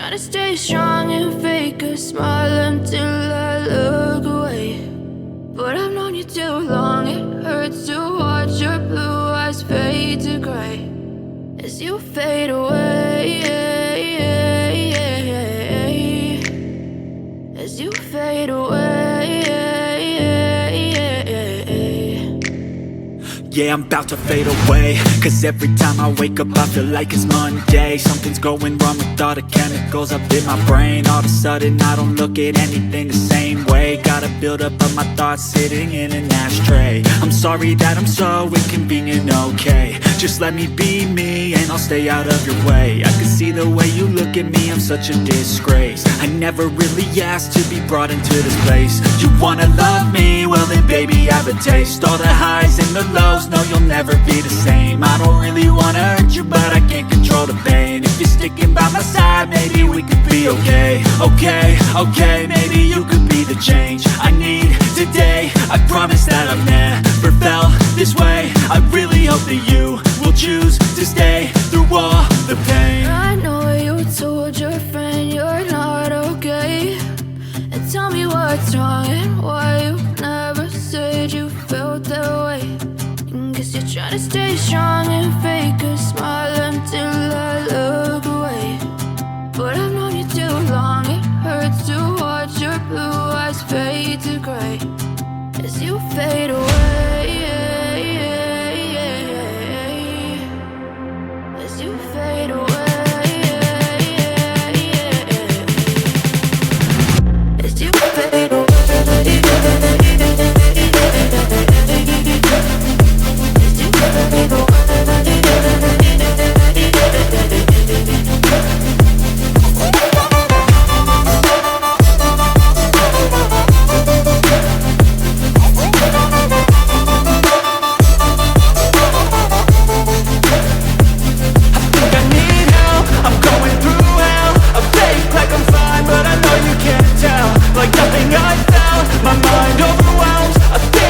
trying to stay strong and fake a smile until I look away. But I've known you too long, it hurts to watch your blue eyes fade to gray as you fade away, as you fade away. Yeah, I'm about to fade away, cause every time I wake up I feel like it's Monday. Something's going wrong with all the chemicals up in my brain. All of a sudden I don't look at anything the same way. Gotta build up of my thoughts sitting in an ashtray. I'm sorry that I'm so inconvenient, okay. Just let me be me and I'll stay out of your way. I can see the way you look at me, I'm such a disgrace. I never really asked to be brought into this place. You wanna love me? Well then baby I have a taste. All the highs and the lows, no you'll never be the same. I don't really wanna hurt you but I can't control the pain. If you're sticking by my side maybe we could be okay. Okay, maybe you could be the change I need today. I promise that I've never felt this way. I really hope that you will choose to stay through all the pain. I know you told your friend you're not okay, and tell me what's wrong and why you never said you felt that way. Guess you're trying to stay strong and fake a smile until I look away. But I've known you too long, it hurts to watch your blue